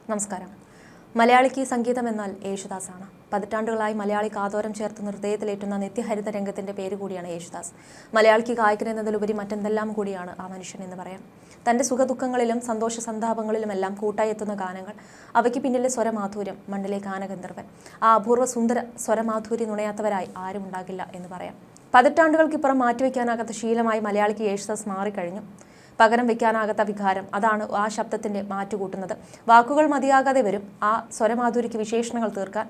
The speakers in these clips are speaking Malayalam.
നമസ്കാരം. മലയാളിക്ക് സംഗീതം എന്നാൽ യേശുദാസാണ്. പതിറ്റാണ്ടുകളായി മലയാളി കാതോരം ചേർത്ത് ഹൃദയത്തിലേറ്റുന്ന നിത്യഹരിത രംഗത്തിന്റെ പേര് കൂടിയാണ് യേശുദാസ്. മലയാളിക്ക് ഗായകൻ എന്നതിലുപരി മറ്റെന്തെല്ലാം കൂടിയാണ് ആ മനുഷ്യൻ എന്ന് പറയാം. തന്റെ സുഖദുഃഖങ്ങളിലും സന്തോഷ സന്താപങ്ങളിലുമെല്ലാം കൂട്ടായി എത്തുന്ന ഗാനങ്ങൾ, അവയ്ക്ക് പിന്നിലെ സ്വരമാധുര്യം, മണ്ണിലെ ഗാനഗന്ധർവൻ. ആ അപൂർവ സുന്ദര സ്വരമാധുരി നുണയാത്തവരായി ആരും ഉണ്ടാകില്ല എന്ന് പറയാം. പതിറ്റാണ്ടുകൾക്കിപ്പുറം മാറ്റിവെക്കാനാകാത്ത ശീലമായി മലയാളിക്ക് യേശുദാസ് മാറിക്കഴിഞ്ഞു. പകരം വെക്കാനാകാത്ത വികാരം, അതാണ് ആ ശബ്ദത്തിന്റെ മാറ്റുകൂട്ടുന്നത്. വാക്കുകൾ മതിയാകാതെ വരും ആ സ്വരമാധുരിക്ക് വിശേഷണങ്ങൾ തീർക്കാൻ.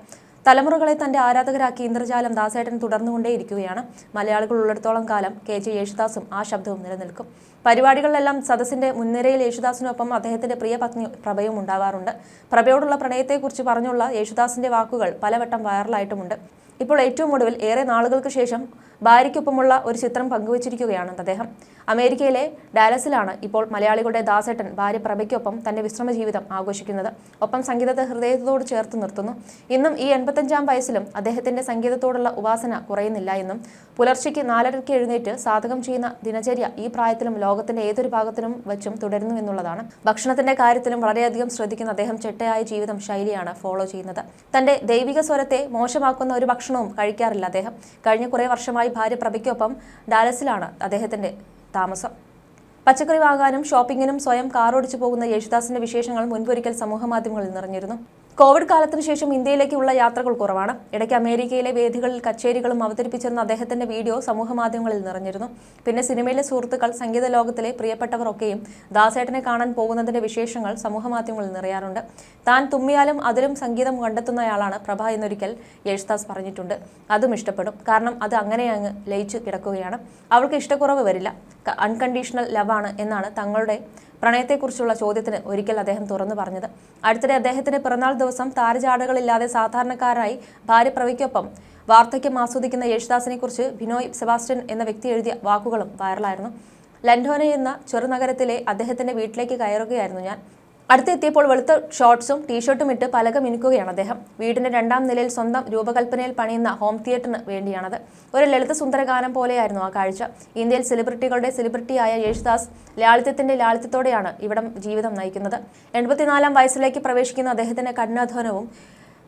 തലമുറകളെ തന്റെ ആരാധകരാക്കി ഇന്ദ്രജാലം ദാസേട്ടൻ തുടർന്നുകൊണ്ടേയിരിക്കുകയാണ്. മലയാളികൾ ഉള്ളിടത്തോളം കാലം കെ.ജെ. യേശുദാസും ആ ശബ്ദവും നിലനിൽക്കും. പരിപാടികളിലെല്ലാം സദസ്സിന്റെ മുൻനിരയിൽ യേശുദാസിനൊപ്പം അദ്ദേഹത്തിന്റെ പ്രിയ പത്നി പ്രഭയും ഉണ്ടാവാറുണ്ട്. പ്രഭയോടുള്ള പ്രണയത്തെക്കുറിച്ച് പറഞ്ഞുള്ള യേശുദാസിന്റെ വാക്കുകൾ പലവട്ടം വൈറലായിട്ടുമുണ്ട്. ഇപ്പോൾ ഏറ്റവും ഒടുവിൽ ഏറെ നാളുകൾക്ക് ശേഷം ഭാര്യയ്ക്കൊപ്പമുള്ള ഒരു ചിത്രം പങ്കുവച്ചിരിക്കുകയാണ് അദ്ദേഹം. അമേരിക്കയിലെ ഡാലസിലാണ് ഇപ്പോൾ മലയാളികളുടെ ദാസേട്ടൻ ഭാര്യ പ്രഭയ്ക്കൊപ്പം തന്റെ വിശ്രമ ജീവിതം ആഘോഷിക്കുന്നത്. ഒപ്പം സംഗീതത്തെ ഹൃദയത്തോട് ചേർത്ത് നിർത്തുന്നു. ഇന്നും ഈ 85-ാം വയസ്സിലും അദ്ദേഹത്തിന്റെ സംഗീതത്തോടുള്ള ഉപാസന കുറയുന്നില്ല എന്നും പുലർച്ചയ്ക്ക് 4:30-ക്ക് എഴുന്നേറ്റ് സാധകം ചെയ്യുന്ന ദിനചര്യ ഈ പ്രായത്തിലും ലോകത്തിന്റെ ഏതൊരു ഭാഗത്തിലും വെച്ചും തുടരുന്നു എന്നുള്ളതാണ്. ഭക്ഷണത്തിന്റെ കാര്യത്തിലും വളരെയധികം ശ്രദ്ധിക്കുന്ന അദ്ദേഹം ചിട്ടയായ ജീവിതം ശൈലിയാണ് ഫോളോ ചെയ്യുന്നത്. തന്റെ ദൈവിക സ്വരത്തെ മോശമാക്കുന്ന ഒരു ഭക്ഷണവും കഴിക്കാറില്ല അദ്ദേഹം. കഴിഞ്ഞ കുറേ വർഷമായി ഭാര്യ പ്രഭയ്ക്കൊപ്പം ഡാലസിലാണ് അദ്ദേഹത്തിന്റെ താമസം. പച്ചക്കറി വാങ്ങാനും ഷോപ്പിങ്ങിനും സ്വയം കാറോടിച്ചു പോകുന്ന യേശുദാസിന്റെ വിശേഷങ്ങൾ മുൻപൊരിക്കൽ സമൂഹമാധ്യമങ്ങളിൽ നിറഞ്ഞിരുന്നു. കോവിഡ് കാലത്തിനു ശേഷം ഇന്ത്യയിലേക്കുള്ള യാത്രകൾ കുറവാണ്. ഇടയ്ക്ക് അമേരിക്കയിലെ വേദികളിൽ കച്ചേരികളും അവതരിപ്പിച്ചിരുന്ന അദ്ദേഹത്തിന്റെ വീഡിയോ സമൂഹമാധ്യമങ്ങളിൽ നിറഞ്ഞിരുന്നു. പിന്നെ സിനിമയിലെ സുഹൃത്തുക്കൾ, സംഗീത ലോകത്തിലെ പ്രിയപ്പെട്ടവർ ഒക്കെയും ദാസേട്ടനെ കാണാൻ പോകുന്നതിന്റെ വിശേഷങ്ങൾ സമൂഹമാധ്യമങ്ങളിൽ നിറയാറുണ്ട്. താൻ തുമ്മിയാലും അതിലും സംഗീതം കണ്ടെത്തുന്നയാളാണ് പ്രഭ എന്നൊരിക്കൽ യേശുദാസ് പറഞ്ഞിട്ടുണ്ട്. അതും ഇഷ്ടപ്പെടും. കാരണം അത് അങ്ങനെ അങ്ങ് ലയിച്ചു കിടക്കുകയാണ്. അവൾക്ക് ഇഷ്ടക്കുറവ് വരില്ല. അൺകണ്ടീഷണൽ ലവാണ് എന്നാണ് തങ്ങളുടെ പ്രണയത്തെക്കുറിച്ചുള്ള ചോദ്യത്തിന് ഒരിക്കൽ അദ്ദേഹം തുറന്നു പറഞ്ഞത്. അടുത്തിടെ അദ്ദേഹത്തിന്റെ പിറന്നാൾ ദിവസം താരജാടകളില്ലാതെ സാധാരണക്കാരായി ഭാര്യ പ്രഭയ്ക്കൊപ്പം വാർദ്ധക്യം ആസ്വദിക്കുന്ന യേശുദാസിനെ കുറിച്ച് ബിനോയ് സെബാസ്റ്റ്യൻ എന്ന വ്യക്തി എഴുതിയ വാക്കുകളും വൈറലായിരുന്നു. ലൻഡോനെ എന്ന ചെറുനഗരത്തിലെ അദ്ദേഹത്തിന്റെ വീട്ടിലേക്ക് കയറുകയായിരുന്നു ഞാൻ. അടുത്തെത്തിയപ്പോൾ വെളുത്ത ഷോർട്ട്സും ടീഷർട്ടും ഇട്ട് പലക മിനുക്കുകയാണ് അദ്ദേഹം. വീടിന്റെ 2-ാം നിലയിൽ സ്വന്തം രൂപകൽപ്പനയിൽ പണിയുന്ന ഹോം തിയേറ്ററിന് വേണ്ടിയാണത്. ഒരു ലളിത സുന്ദരഗാനം പോലെയായിരുന്നു ആ കാഴ്ച. ഇന്ത്യയിൽ സെലിബ്രിറ്റികളുടെ സെലിബ്രിറ്റിയായ യേശുദാസ് ലാളിത്യത്തിന്റെ ലാളിത്യത്തോടെയാണ് ഇവിടം ജീവിതം നയിക്കുന്നത്. 84-ാം വയസ്സിലേക്ക് പ്രവേശിക്കുന്ന അദ്ദേഹത്തിന്റെ കഠിനാധ്വാനവും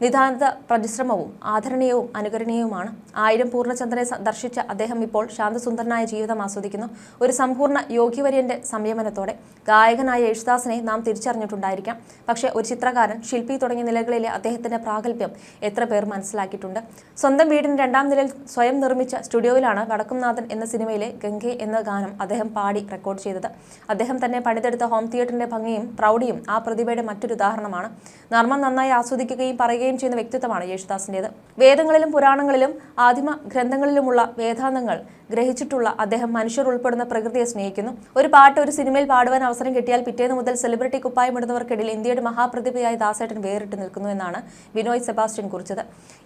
നിതാന്ത പരിശ്രമവും ആദരണീയവും അനുകരണീയവുമാണ്. 1000 പൂർണ്ണചന്ദ്രനെ ദർശിച്ച അദ്ദേഹം ഇപ്പോൾ ശാന്തസുന്ദരനായ ജീവിതം ആസ്വദിക്കുന്നു. ഒരു സമ്പൂർണ്ണ യോഗ്യവര്യന്റെ സംയമനത്തോടെ. ഗായകനായ യേശുദാസിനെ നാം തിരിച്ചറിഞ്ഞിട്ടുണ്ടായിരിക്കാം. പക്ഷേ ഒരു ചിത്രകാരൻ, ശില്പി തുടങ്ങിയ നിലകളിലെ അദ്ദേഹത്തിന്റെ പ്രാഗൽഭ്യം എത്ര പേർ മനസ്സിലാക്കിയിട്ടുണ്ട്. സ്വന്തം വീടിന് 2-ാം നിലയിൽ സ്വയം നിർമ്മിച്ച സ്റ്റുഡിയോയിലാണ് വടക്കുംനാഥൻ എന്ന സിനിമയിലെ ഗംഗെ എന്ന ഗാനം അദ്ദേഹം പാടി റെക്കോർഡ് ചെയ്തത്. അദ്ദേഹം തന്നെ പണിതെടുത്ത ഹോം തിയേറ്ററിന്റെ ഭംഗിയും പ്രൗഢിയും ആ പ്രതിഭയുടെ മറ്റൊരു ഉദാഹരണമാണ്. നർമ്മം നന്നായി ആസ്വദിക്കുകയും പറയുകയും ചെയ്യുന്ന വ്യക്തിത്വമാണ് യേശുദാസിന്റേത്. വേദങ്ങളിലും പുരാണങ്ങളിലും ആദിമ ഗ്രന്ഥങ്ങളിലുമുള്ള വേദാന്തങ്ങൾ ഗ്രഹിച്ചിട്ടുള്ള അദ്ദേഹം മനുഷ്യർ ഉൾപ്പെടുന്ന പ്രകൃതിയെ സ്നേഹിക്കുന്നു. ഒരു പാട്ട് ഒരു സിനിമയിൽ പാടുവാൻ അവസരം കിട്ടിയാൽ പിറ്റേന്ന് മുതൽ സെലിബ്രിറ്റി കുപ്പായമിടുന്നവർക്കിടയിൽ ഇന്ത്യയുടെ മഹാപ്രതിഭയായ ദാസേട്ടൻ വേറിട്ട് നിൽക്കുന്നു എന്നാണ് ബിനോയ് സെബാസ്റ്റ്യൻ കുറിച്ചത്.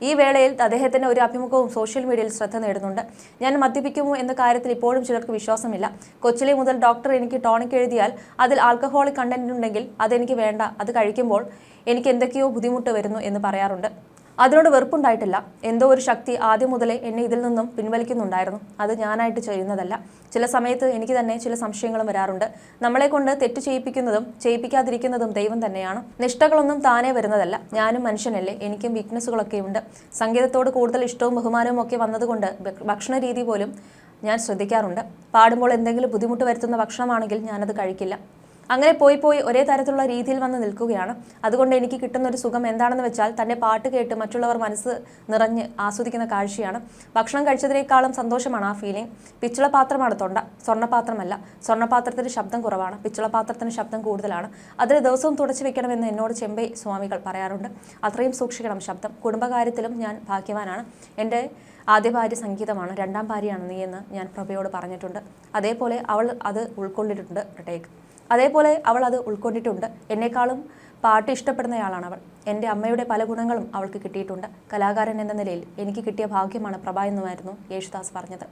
ഈ വേളയിൽ അദ്ദേഹത്തിന്റെ ഒരു അഭിമുഖവും സോഷ്യൽ മീഡിയയിൽ ശ്രദ്ധ നേടുന്നുണ്ട്. ഞാൻ മദ്യപിക്കുമോ എന്ന കാര്യത്തിൽ ഇപ്പോഴും ചിലർക്ക് വിശ്വാസമില്ല. കൊച്ചിലെ മുതൽ ഡോക്ടർ എനിക്ക് ടോണിക് എഴുതിയാൽ അതിൽ ആൽക്കഹോളിക് കണ്ടന്റ് ഉണ്ടെങ്കിൽ അതെനിക്ക് വേണ്ട. അത് കഴിക്കുമ്പോൾ എനിക്ക് എന്തൊക്കെയോ ബുദ്ധിമുട്ട് വരുന്നു എന്ന് പറയാറുണ്ട്. അതിനോട് വെറുപ്പുണ്ടായിട്ടില്ല. എന്തോ ഒരു ശക്തി ആദ്യം മുതലേ എന്നെ ഇതിൽ നിന്നും പിൻവലിക്കുന്നുണ്ടായിരുന്നു. അത് ഞാനായിട്ട് ചെയ്യുന്നതല്ല. ചില സമയത്ത് എനിക്ക് തന്നെ ചില സംശയങ്ങളും വരാറുണ്ട്. നമ്മളെ കൊണ്ട് തെറ്റ് ചെയ്യിപ്പിക്കുന്നതും ചെയ്യിപ്പിക്കാതിരിക്കുന്നതും ദൈവം തന്നെയാണ്. നിഷ്ഠകളൊന്നും താനേ വരുന്നതല്ല. ഞാനും മനുഷ്യനല്ലേ, എനിക്കും വീക്ക്നെസ്സുകളൊക്കെ ഉണ്ട്. സംഗീതത്തോട് കൂടുതൽ ഇഷ്ടവും ബഹുമാനവും ഒക്കെ വന്നതുകൊണ്ട് ഭക്ഷണ രീതി പോലും ഞാൻ ശ്രദ്ധിക്കാറുണ്ട്. പാടുമ്പോൾ എന്തെങ്കിലും ബുദ്ധിമുട്ട് വരുത്തുന്ന ഭക്ഷണമാണെങ്കിൽ ഞാനത് കഴിക്കില്ല. അങ്ങനെ പോയി ഒരേ തരത്തിലുള്ള രീതിയിൽ വന്ന് നിൽക്കുകയാണ്. അതുകൊണ്ട് എനിക്ക് കിട്ടുന്ന ഒരു സുഖം എന്താണെന്ന് വെച്ചാൽ തൻ്റെ പാട്ട് കേട്ട് മറ്റുള്ളവർ മനസ്സ് നിറഞ്ഞ് ആസ്വദിക്കുന്ന കാഴ്ചയാണ്. ഭക്ഷണം കഴിച്ചതിനേക്കാളും സന്തോഷമാണ് ആ ഫീലിംഗ്. പിച്ചളപാത്രമാണ് തൊണ്ട, സ്വർണ്ണപാത്രമല്ല. സ്വർണ്ണപാത്രത്തിന് ശബ്ദം കുറവാണ്, പിച്ചളപാത്രത്തിന് ശബ്ദം കൂടുതലാണ്. അതിൽ ദിവസവും തുടച്ചു വെക്കണമെന്ന് എന്നോട് ചെമ്പൈ സ്വാമികൾ പറയാറുണ്ട്. അത്രയും സൂക്ഷിക്കണം ശബ്ദം. കുടുംബകാര്യത്തിലും ഞാൻ ഭാഗ്യവാനാണ്. എൻ്റെ ആദ്യ ഭാര്യ സംഗീതമാണ്, 2-ാം ഭാര്യയാണ് നീ എന്ന് ഞാൻ പ്രഭയോട് പറഞ്ഞിട്ടുണ്ട്. അതേപോലെ അവൾ അത് ഉൾക്കൊണ്ടിട്ടുണ്ട്. എന്നെക്കാളും പാട്ട് ഇഷ്ടപ്പെടുന്നയാളാണ് അവൾ. എൻ്റെ അമ്മയുടെ പല ഗുണങ്ങളും അവൾക്ക് കിട്ടിയിട്ടുണ്ട്. കലാകാരൻ എന്ന നിലയിൽ എനിക്ക് കിട്ടിയ ഭാഗ്യമാണ് പ്രഭ എന്നുമായിരുന്നു യേശുദാസ് പറഞ്ഞത്.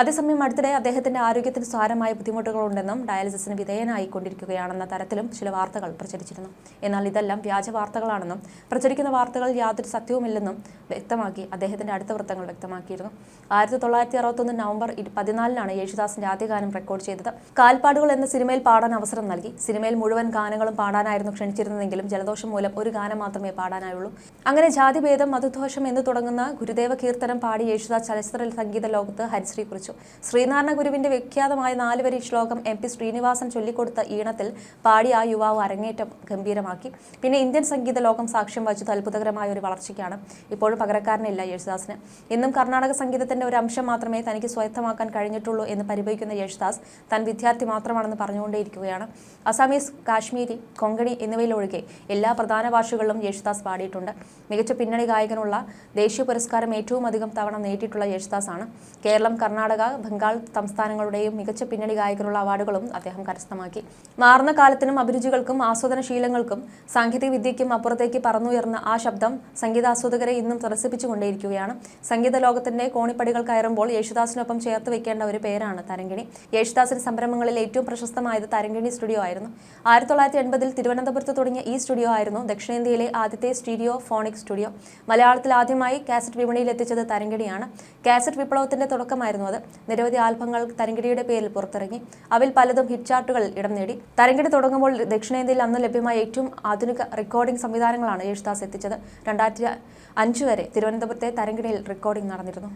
അതേസമയം അടുത്തിടെ അദ്ദേഹത്തിന്റെ ആരോഗ്യത്തിന് സാരമായ ബുദ്ധിമുട്ടുകളുണ്ടെന്നും ഡയാലിസിസിന് വിധേയനായിക്കൊണ്ടിരിക്കുകയാണെന്ന തരത്തിലും ചില വാർത്തകൾ പ്രചരിച്ചിരുന്നു. എന്നാൽ ഇതെല്ലാം വ്യാജ വാർത്തകളാണെന്നും പ്രചരിക്കുന്ന വാർത്തകൾ യാതൊരു സത്യവുമില്ലെന്നും വ്യക്തമാക്കി അദ്ദേഹത്തിന്റെ അടുത്ത വൃത്തങ്ങൾ വ്യക്തമാക്കിയിരുന്നു. 1961 നവംബർ 14 യേശുദാസിന്റെ ആദ്യ ഗാനം റെക്കോർഡ് ചെയ്തത്. കാൽപ്പാടുകൾ എന്ന സിനിമയിൽ പാടാൻ അവസരം നൽകി. സിനിമയിൽ മുഴുവൻ ഗാനങ്ങളും പാടാനായിരുന്നു ക്ഷണിച്ചിരുന്നതെങ്കിലും ജലദോഷം മൂലം ഒരു ഗാനം മാത്രമേ പാടാനായുള്ളൂ. അങ്ങനെ ജാതിഭേദം മധുദോഷം എന്ന് തുടങ്ങുന്ന ഗുരുദേവ കീർത്തനം പാടി യേശുദാസ് ചലച്ചിത്ര സംഗീത ലോകത്ത് ഹരിശ്രീ കുറിച്ചു. ശ്രീനാരായണ ഗുരുവിന്റെ വിഖ്യാതമായ 4 വരി ശ്ലോകം MP ശ്രീനിവാസൻ ചൊല്ലിക്കൊടുത്ത ഈണത്തിൽ പാടി ആ യുവാവ് അരങ്ങേറ്റം ഗംഭീരമാക്കി. പിന്നെ ഇന്ത്യൻ സംഗീത ലോകം സാക്ഷ്യം വഹിച്ചത് അത്ഭുതകരമായ ഒരു വളർച്ചയ്ക്കാണ്. ഇപ്പോഴും പകരക്കാരനില്ല യേശുദാസിന്. ഇന്നും കർണാടക സംഗീതത്തിന്റെ ഒരു അംശം മാത്രമേ തനിക്ക് സ്വായത്തമാക്കാൻ കഴിഞ്ഞിട്ടുള്ളൂ എന്ന് പരിഭവിക്കുന്ന യേശുദാസ് താൻ വിദ്യാർത്ഥി മാത്രമാണെന്ന് പറഞ്ഞുകൊണ്ടേയിരിക്കുകയാണ്. അസാമീസ്, കാശ്മീരി, കൊങ്കണി എന്നിവയിലൊഴികെ എല്ലാ പ്രധാന ഭാഷകളിലും യേശുദാസ് പാടിയിട്ടുണ്ട്. മികച്ച പിന്നണി ഗായകനുള്ള ദേശീയ പുരസ്കാരം ഏറ്റവും അധികം തവണ നേടിയിട്ടുള്ള യേശുദാസാണ്. കേരളം, കർണാടക, ബംഗാൾ സംസ്ഥാനങ്ങളുടെയും മികച്ച പിന്നണി ഗായകനുള്ള അവാർഡുകളും അദ്ദേഹം കരസ്ഥമാക്കി. മാറുന്ന കാലത്തിനും അഭിരുചികൾക്കും ആസ്വാദനശീലങ്ങൾക്കും സാങ്കേതിക വിദ്യയ്ക്കും അപ്പുറത്തേക്ക് പറന്നുയർന്ന ആ ശബ്ദം സംഗീതാസ്വാദകരെ ഇന്നും ത്രസിപ്പിച്ചുകൊണ്ടേയിരിക്കുകയാണ്. സംഗീത ലോകത്തിന്റെ കോണിപ്പടികൾ കയറുമ്പോൾ യേശുദാസിനൊപ്പം ചേർത്ത് വെക്കേണ്ട ഒരു പേരാണ് തരങ്കിണി. യേശുദാസിന്റെ സംരംഭങ്ങളിൽ ഏറ്റവും പ്രശസ്തമായത് തരങ്കിണി സ്റ്റുഡിയോ ആയിരുന്നു. 1980 തിരുവനന്തപുരത്ത് തുടങ്ങിയ ഈ സ്റ്റുഡിയോ ആയിരുന്നു ദക്ഷിണേന്ത്യയിലെ ആദ്യത്തെ സ്റ്റീരിയോ ഫോണിക് സ്റ്റുഡിയോ. മലയാളത്തിൽ ആദ്യമായി കാസറ്റ് വിപണിയിൽ എത്തിച്ചത് തരങ്കിണിയാണ്. കാസറ്റ് വിപ്ലവത്തിന്റെ തുടക്കമായിരുന്നു അത്. നിരവധി ആൽബങ്ങൾ തരങ്കിണിയുടെ പേരിൽ പുറത്തിറങ്ങി. അവയിൽ പലതും ഹിറ്റ് ചാർട്ടുകളിൽ ഇടം നേടി. തരങ്കിണി തുടങ്ങുമ്പോൾ ദക്ഷിണേന്ത്യയിൽ അന്ന് ലഭ്യമായ ഏറ്റവും ആധുനിക റെക്കോർഡിംഗ് സംവിധാനങ്ങളാണ് യേശുദാസ് എത്തിച്ചത്. 2005 വരെ തിരുവനന്തപുരത്തെ തരങ്കിണിയിൽ റെക്കോർഡിംഗ് നടന്നിരുന്നു.